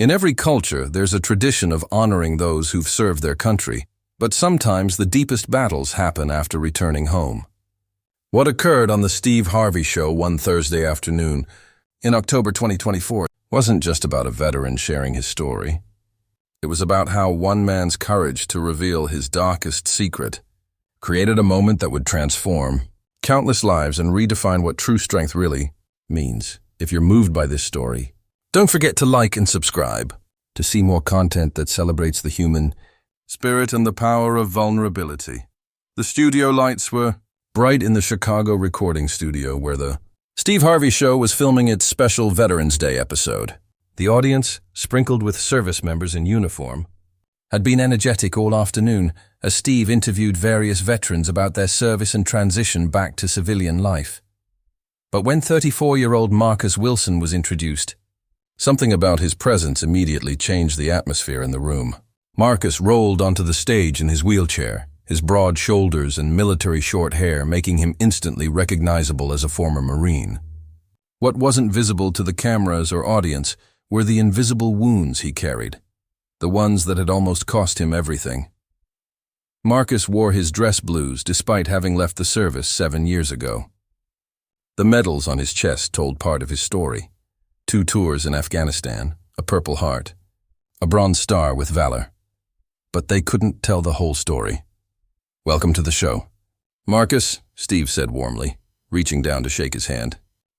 In every culture, there's a tradition of honoring those who've served their country, but sometimes the deepest battles happen after returning home. What occurred on the Steve Harvey Show one Thursday afternoon in October 2024 wasn't just about a veteran sharing his story. It was about how one man's courage to reveal his darkest secret created a moment that would transform countless lives and redefine what true strength really means. If you're moved by this story, don't forget to like and subscribe to see more content that celebrates the human spirit and the power of vulnerability. The studio lights were bright in the Chicago recording studio where the Steve Harvey Show was filming its special Veterans Day episode. The audience, sprinkled with service members in uniform, had been energetic all afternoon as Steve interviewed various veterans about their service and transition back to civilian life. But when 34-year-old Marcus Wilson was introduced, something about his presence immediately changed the atmosphere in the room. Marcus rolled onto the stage in his wheelchair, his broad shoulders and military short hair making him instantly recognizable as a former Marine. What wasn't visible to the cameras or audience were the invisible wounds he carried, the ones that had almost cost him everything. Marcus wore his dress blues despite having left the service 7 years ago. The medals on his chest told part of his story. 2 tours in Afghanistan, a Purple Heart, a Bronze Star with Valor. But they couldn't tell the whole story. "Welcome to the show." "Marcus," Steve said warmly, reaching down to shake his hand.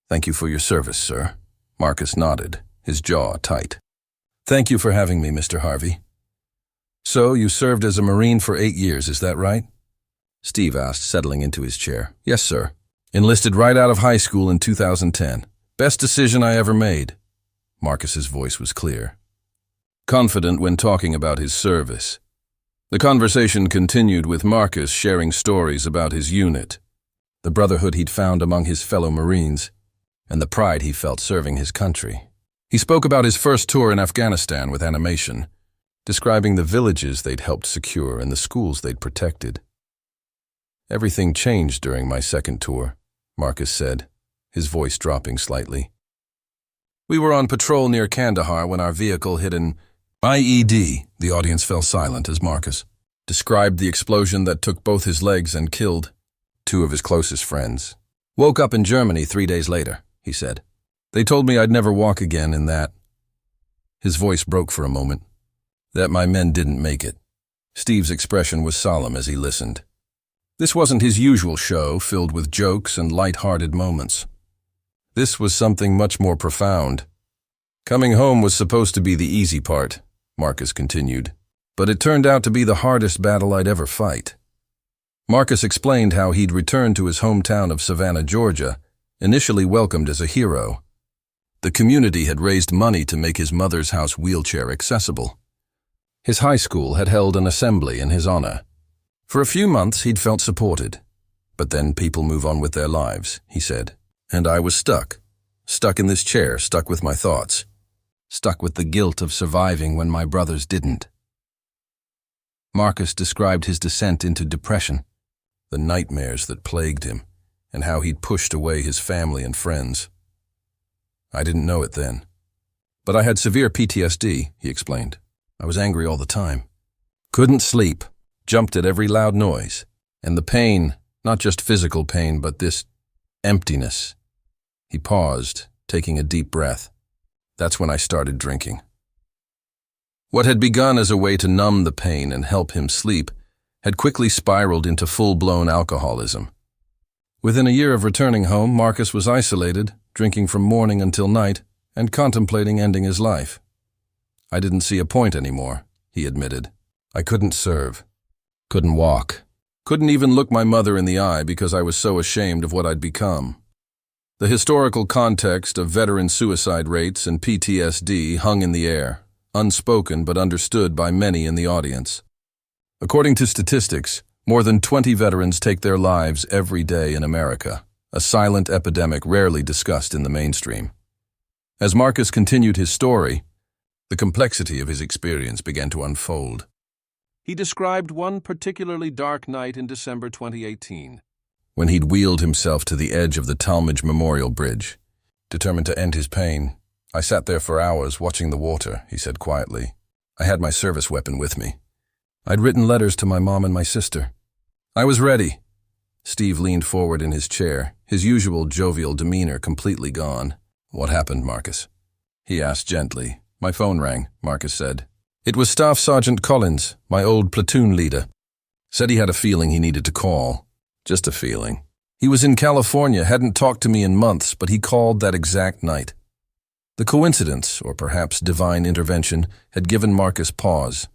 "Thank you for your service, sir." Marcus nodded, his jaw tight. "Thank you for having me, Mr. Harvey." "So, you served as a Marine for 8 years, is that right?" Steve asked, settling into his chair. "Yes, sir. Enlisted right out of high school in 2010. Best decision I ever made." Marcus's voice was clear, confident when talking about his service. The conversation continued with Marcus sharing stories about his unit, the brotherhood he'd found among his fellow Marines, and the pride he felt serving his country. He spoke about his first tour in Afghanistan with animation, describing the villages they'd helped secure and the schools they'd protected. "Everything changed during my second tour," Marcus said, his voice dropping slightly. "We were on patrol near Kandahar when our vehicle hit an IED." The audience fell silent as Marcus described the explosion that took both his legs and killed 2 of his closest friends. "Woke up in Germany 3 days later," he said. "They told me I'd never walk again in that." His voice broke for a moment. "That my men didn't make it." Steve's expression was solemn as he listened. This wasn't his usual show filled with jokes and light-hearted moments. This was something much more profound. "Coming home was supposed to be the easy part," Marcus continued, "but it turned out to be the hardest battle I'd ever fight." Marcus explained how he'd returned to his hometown of Savannah, Georgia, initially welcomed as a hero. The community had raised money to make his mother's house wheelchair accessible. His high school had held an assembly in his honor. For a few months he'd felt supported, but then people move on with their lives, he said, and I was stuck in this chair, stuck with my thoughts, stuck with the guilt of surviving when my brothers didn't. Marcus described his descent into depression, the nightmares that plagued him, and how he'd pushed away his family and friends. "I didn't know it then, but I had severe PTSD," he explained. "I was angry all the time. Couldn't sleep, jumped at every loud noise, and the pain, not just physical pain, but this emptiness." He paused, taking a deep breath. "That's when I started drinking." What had begun as a way to numb the pain and help him sleep had quickly spiraled into full-blown alcoholism. Within a year of returning home, Marcus was isolated, drinking from morning until night, and contemplating ending his life. "I didn't see a point anymore," he admitted. "I couldn't serve, couldn't walk, couldn't even look my mother in the eye because I was so ashamed of what I'd become." The historical context of veteran suicide rates and PTSD hung in the air, unspoken but understood by many in the audience. According to statistics, more than 20 veterans take their lives every day in America, a silent epidemic rarely discussed in the mainstream. As Marcus continued his story, the complexity of his experience began to unfold. He described one particularly dark night in December 2018, when he'd wheeled himself to the edge of the Talmadge Memorial Bridge, determined to end his pain, I sat there for hours watching the water, he said quietly. I had my service weapon with me. I'd written letters to my mom and my sister. I was ready. Steve leaned forward in his chair, his usual jovial demeanor completely gone. What happened, Marcus? He asked gently. My phone rang, Marcus said. It was Staff Sergeant Collins, my old platoon leader. Said he had a feeling he needed to call. Just a feeling. He was in California, hadn't talked to me in months, but he called that exact night. The coincidence, or perhaps divine intervention, had given Marcus pause.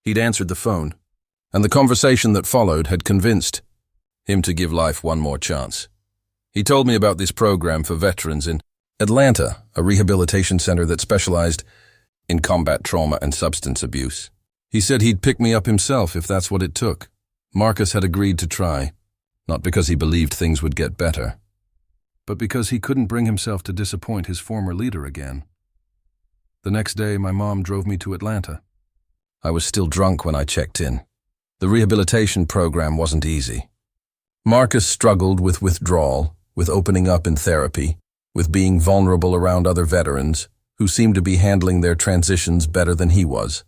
He'd answered the phone, and the conversation that followed had convinced him to give life one more chance. He told me about this program for veterans in Atlanta, a rehabilitation center that specialized in combat trauma and substance abuse. He said he'd pick me up himself if that's what it took. Marcus had agreed to try, not because he believed things would get better, but because he couldn't bring himself to disappoint his former leader again. The next day, my mom drove me to Atlanta. I was still drunk when I checked in. The rehabilitation program wasn't easy. Marcus struggled with withdrawal, with opening up in therapy, with being vulnerable around other veterans who seemed to be handling their transitions better than he was.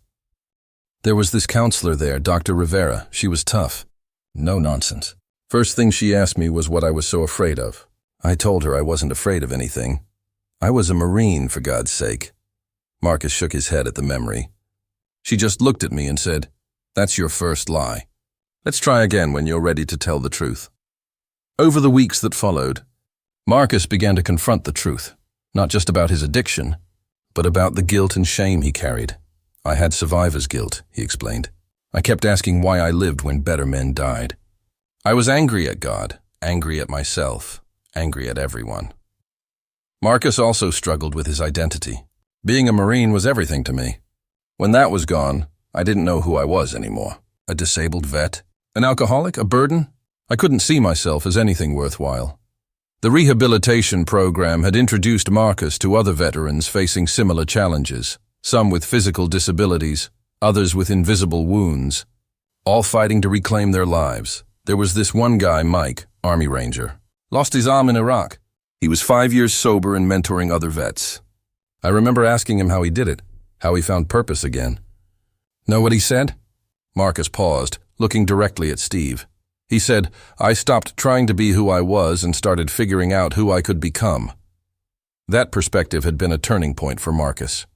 There was this counselor there, Dr. Rivera. She was tough. No nonsense. First thing she asked me was what I was so afraid of. I told her I wasn't afraid of anything. I was a Marine, for God's sake. Marcus shook his head at the memory. She just looked at me and said, "That's your first lie. Let's try again when you're ready to tell the truth." Over the weeks that followed, Marcus began to confront the truth, not just about his addiction, but about the guilt and shame he carried. I had survivor's guilt, he explained. I kept asking why I lived when better men died. I was angry at God, angry at myself, angry at everyone. Marcus also struggled with his identity. Being a Marine was everything to me. When that was gone, I didn't know who I was anymore. A disabled vet? An alcoholic? A burden? I couldn't see myself as anything worthwhile. The rehabilitation program had introduced Marcus to other veterans facing similar challenges, some with physical disabilities, others with invisible wounds, all fighting to reclaim their lives. There was this one guy, Mike, Army Ranger. Lost his arm in Iraq. He was 5 years sober and mentoring other vets. I remember asking him how he did it, how he found purpose again. Know what he said? Marcus paused, looking directly at Steve. He said, "I stopped trying to be who I was and started figuring out who I could become." That perspective had been a turning point for Marcus.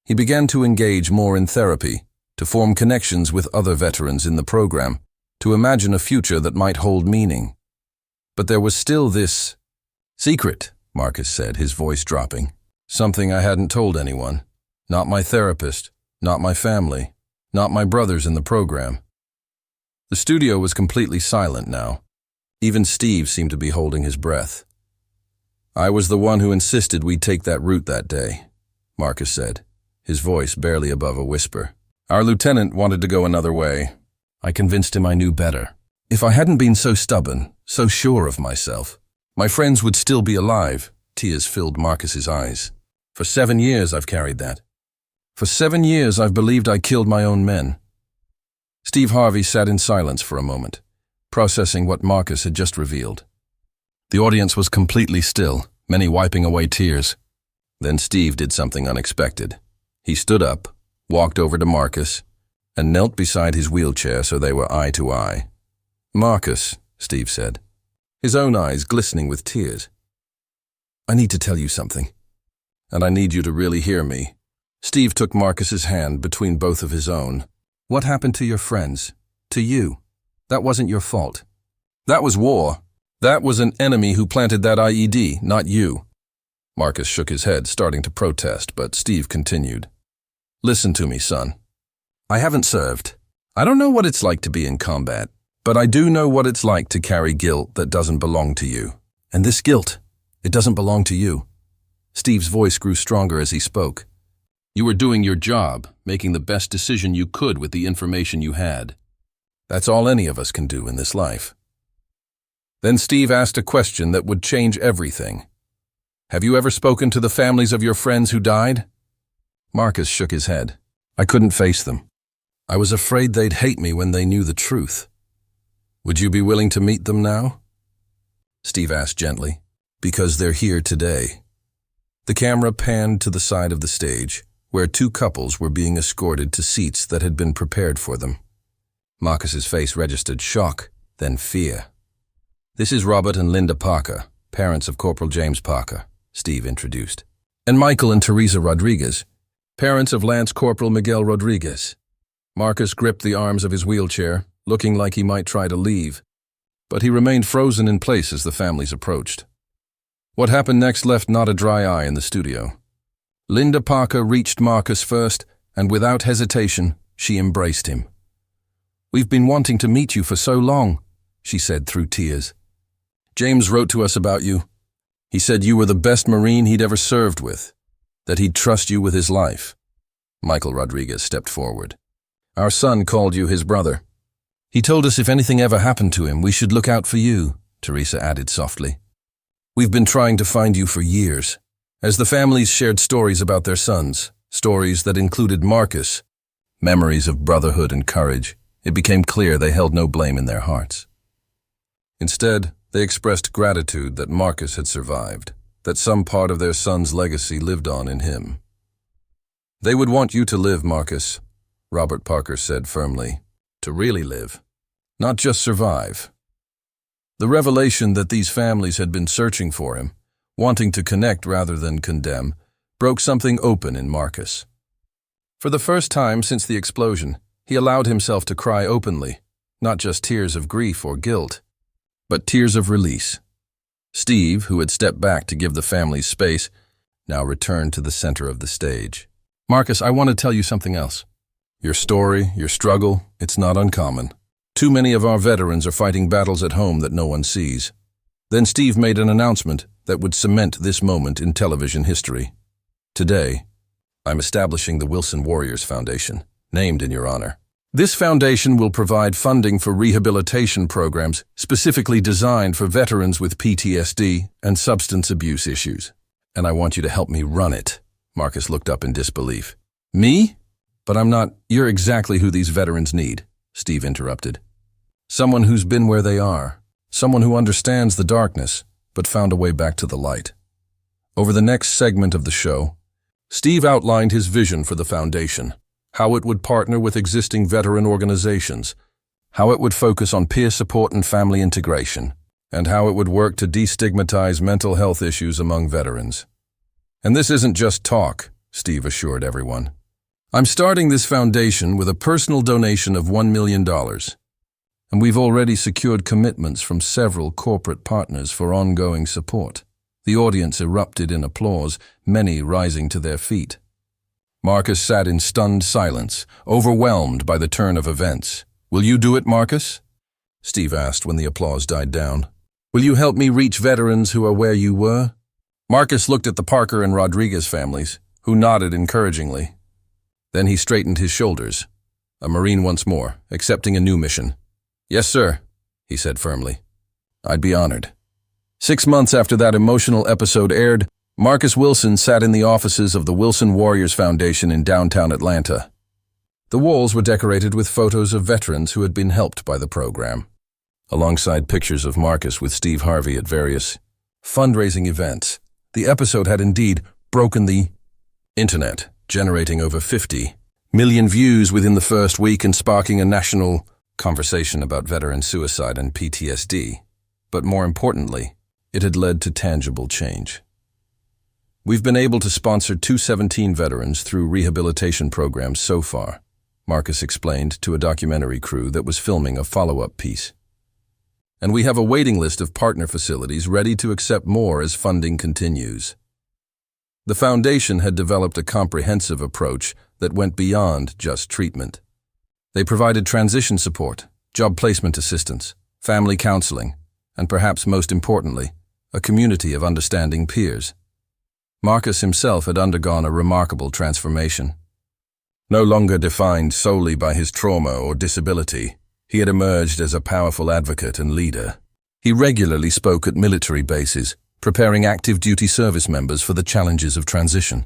He began to engage more in therapy, to form connections with other veterans in the program, to imagine a future that might hold meaning. But there was still this secret, Marcus said, his voice dropping. Something I hadn't told anyone. Not my therapist, not my family, not my brothers in the program. The studio was completely silent now. Even Steve seemed to be holding his breath. "I was the one who insisted we take that route that day," Marcus said, his voice barely above a whisper. "Our lieutenant wanted to go another way. I convinced him I knew better. If I hadn't been so stubborn, so sure of myself, my friends would still be alive." Tears filled Marcus's eyes. "For 7 years I've carried that. For 7 years I've believed I killed my own men." Steve Harvey sat in silence for a moment, processing what Marcus had just revealed. The audience was completely still, many wiping away tears. Then Steve did something unexpected. He stood up, walked over to Marcus, and knelt beside his wheelchair so they were eye to eye. "Marcus," Steve said, his own eyes glistening with tears, "I need to tell you something, and I need you to really hear me." Steve took Marcus's hand between both of his own. "What happened to your friends? To you? That wasn't your fault. That was war. That was an enemy who planted that IED, not you." Marcus shook his head, starting to protest, but Steve continued. "Listen to me, son. I haven't served. I don't know what it's like to be in combat, but I do know what it's like to carry guilt that doesn't belong to you. And this guilt, it doesn't belong to you." Steve's voice grew stronger as he spoke. "You were doing your job, making the best decision you could with the information you had. That's all any of us can do in this life." Then Steve asked a question that would change everything. "Have you ever spoken to the families of your friends who died?" Marcus shook his head. "I couldn't face them. I was afraid they'd hate me when they knew the truth. Would you be willing to meet them now?" Steve asked gently. "Because they're here today." The camera panned to the side of the stage, where two couples were being escorted to seats that had been prepared for them. Marcus's face registered shock, then fear. "This is Robert and Linda Parker, parents of Corporal James Parker," Steve introduced. "And Michael and Teresa Rodriguez, parents of Lance Corporal Miguel Rodriguez." Marcus gripped the arms of his wheelchair, looking like he might try to leave, but he remained frozen in place as the families approached. What happened next left not a dry eye in the studio. Linda Parker reached Marcus first, and without hesitation, she embraced him. "We've been wanting to meet you for so long," she said through tears. "James wrote to us about you. He said you were the best Marine he'd ever served with, that he'd trust you with his life." Michael Rodriguez stepped forward. "Our son called you his brother. He told us if anything ever happened to him, we should look out for you," Teresa added softly. "We've been trying to find you for years." As the families shared stories about their sons, stories that included Marcus, memories of brotherhood and courage, it became clear they held no blame in their hearts. Instead, they expressed gratitude that Marcus had survived, that some part of their son's legacy lived on in him. "They would want you to live, Marcus," Robert Parker said firmly, "to really live, not just survive." The revelation that these families had been searching for him, wanting to connect rather than condemn, broke something open in Marcus. For the first time since the explosion, he allowed himself to cry openly, not just tears of grief or guilt, but tears of release. Steve, who had stepped back to give the families space, now returned to the center of the stage. "Marcus, I want to tell you something else. Your story, your struggle, it's not uncommon. Too many of our veterans are fighting battles at home that no one sees." Then Steve made an announcement that would cement this moment in television history. "Today, I'm establishing the Wilson Warriors Foundation, named in your honor. This foundation will provide funding for rehabilitation programs specifically designed for veterans with PTSD and substance abuse issues. And I want you to help me run it." Marcus looked up in disbelief. "Me? But I'm not—" "You're exactly who these veterans need," Steve interrupted. "Someone who's been where they are. Someone who understands the darkness, but found a way back to the light." Over the next segment of the show, Steve outlined his vision for the foundation, how it would partner with existing veteran organizations, how it would focus on peer support and family integration, and how it would work to destigmatize mental health issues among veterans. "And this isn't just talk," Steve assured everyone. "I'm starting this foundation with a personal donation of $1 million. And we've already secured commitments from several corporate partners for ongoing support." The audience erupted in applause, many rising to their feet. Marcus sat in stunned silence, overwhelmed by the turn of events. "Will you do it, Marcus?" Steve asked when the applause died down. "Will you help me reach veterans who are where you were?" Marcus looked at the Parker and Rodriguez families, who nodded encouragingly. Then he straightened his shoulders, a Marine once more, accepting a new mission. "Yes, sir," he said firmly. "I'd be honored." 6 months after that emotional episode aired, Marcus Wilson sat in the offices of the Wilson Warriors Foundation in downtown Atlanta. The walls were decorated with photos of veterans who had been helped by the program, alongside pictures of Marcus with Steve Harvey at various fundraising events. The episode had indeed broken the internet, generating over 50 million views within the first week and sparking a national conversation about veteran suicide and PTSD. But more importantly, it had led to tangible change. "We've been able to sponsor 217 veterans through rehabilitation programs so far," Marcus explained to a documentary crew that was filming a follow-up piece. "And we have a waiting list of partner facilities ready to accept more as funding continues." The foundation had developed a comprehensive approach that went beyond just treatment. They provided transition support, job placement assistance, family counseling, and perhaps most importantly, a community of understanding peers. Marcus himself had undergone a remarkable transformation. No longer defined solely by his trauma or disability, he had emerged as a powerful advocate and leader. He regularly spoke at military bases, preparing active duty service members for the challenges of transition.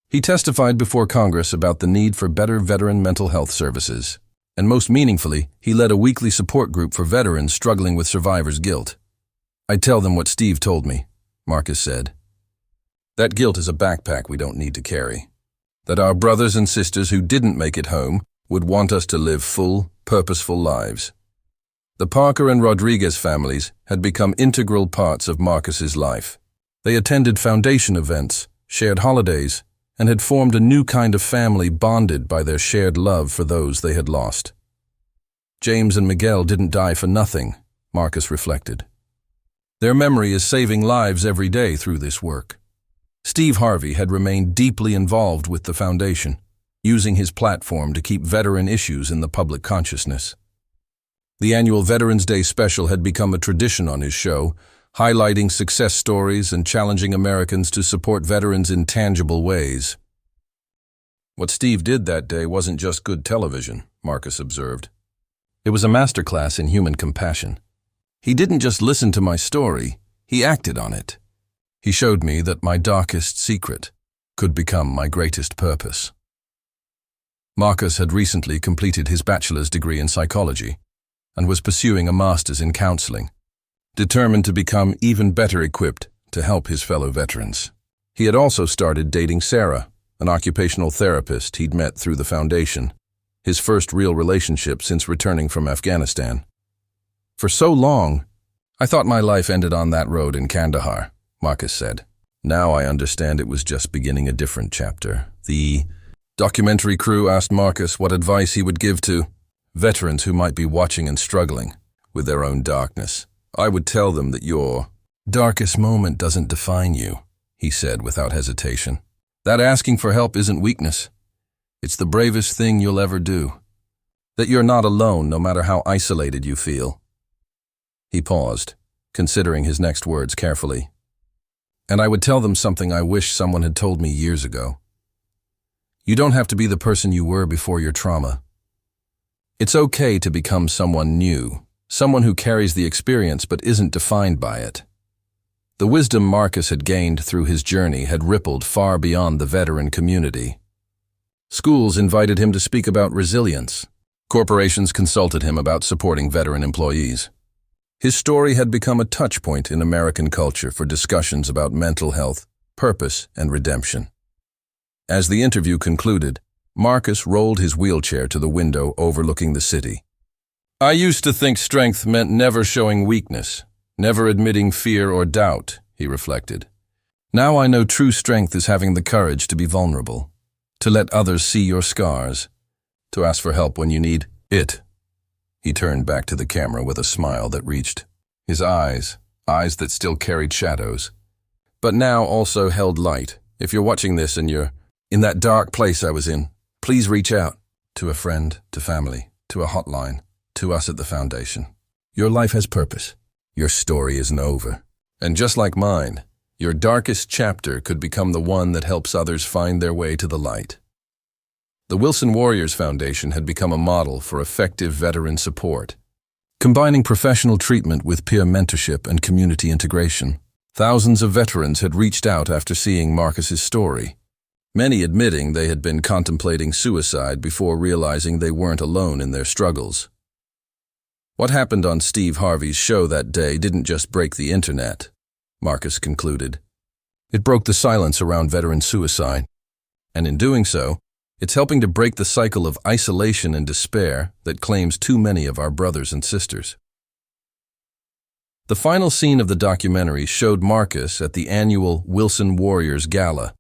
He testified before Congress about the need for better veteran mental health services, and most meaningfully, he led a weekly support group for veterans struggling with survivor's guilt. "I'd tell them what Steve told me," Marcus said. That guilt is a backpack we don't need to carry. That our brothers and sisters who didn't make it home would want us to live full, purposeful lives. The Parker and Rodriguez families had become integral parts of Marcus's life. They attended foundation events, shared holidays, and had formed a new kind of family bonded by their shared love for those they had lost. James and Miguel didn't die for nothing, Marcus reflected. Their memory is saving lives every day through this work. Steve Harvey had remained deeply involved with the foundation, using his platform to keep veteran issues in the public consciousness. The annual Veterans Day special had become a tradition on his show, highlighting success stories and challenging Americans to support veterans in tangible ways. What Steve did that day wasn't just good television, Marcus observed. It was a masterclass in human compassion. He didn't just listen to my story, he acted on it. He showed me that my darkest secret could become my greatest purpose. Marcus had recently completed his bachelor's degree in psychology and was pursuing a master's in counseling, determined to become even better equipped to help his fellow veterans. He had also started dating Sarah, an occupational therapist he'd met through the foundation, his first real relationship since returning from Afghanistan. For so long, I thought my life ended on that road in Kandahar, Marcus said. Now I understand it was just beginning a different chapter. The documentary crew asked Marcus what advice he would give to veterans who might be watching and struggling with their own darkness. I would tell them that your darkest moment doesn't define you, he said without hesitation. That asking for help isn't weakness. It's the bravest thing you'll ever do. That you're not alone no matter how isolated you feel. He paused, considering his next words carefully. And I would tell them something I wish someone had told me years ago. You don't have to be the person you were before your trauma. It's okay to become someone new, someone who carries the experience but isn't defined by it. The wisdom Marcus had gained through his journey had rippled far beyond the veteran community. Schools invited him to speak about resilience. Corporations consulted him about supporting veteran employees. His story had become a touchpoint in American culture for discussions about mental health, purpose, and redemption. As the interview concluded, Marcus rolled his wheelchair to the window overlooking the city. I used to think strength meant never showing weakness, never admitting fear or doubt, he reflected. Now I know true strength is having the courage to be vulnerable, to let others see your scars, to ask for help when you need it. He turned back to the camera with a smile that reached his eyes that still carried shadows, but now also held light. If you're watching this and you're in that dark place I was in, please reach out to a friend, to family, to a hotline, to us at the foundation. Your life has purpose. Your story isn't over. And just like mine, your darkest chapter could become the one that helps others find their way to the light. The Wilson Warriors Foundation had become a model for effective veteran support. Combining professional treatment with peer mentorship and community integration, thousands of veterans had reached out after seeing Marcus's story, many admitting they had been contemplating suicide before realizing they weren't alone in their struggles. What happened on Steve Harvey's show that day didn't just break the internet, Marcus concluded. It broke the silence around veteran suicide, and in doing so, it's helping to break the cycle of isolation and despair that claims too many of our brothers and sisters. The final scene of the documentary showed Marcus at the annual Wilson Warriors Gala,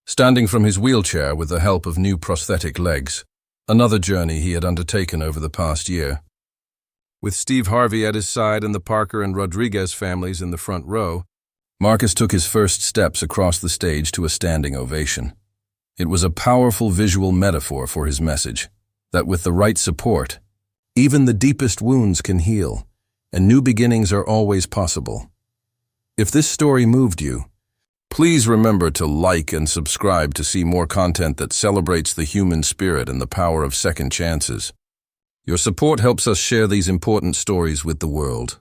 standing from his wheelchair with the help of new prosthetic legs, another journey he had undertaken over the past year. With Steve Harvey at his side and the Parker and Rodriguez families in the front row, Marcus took his first steps across the stage to a standing ovation. It was a powerful visual metaphor for his message, that with the right support, even the deepest wounds can heal, and new beginnings are always possible. If this story moved you, please remember to like and subscribe to see more content that celebrates the human spirit and the power of second chances. Your support helps us share these important stories with the world.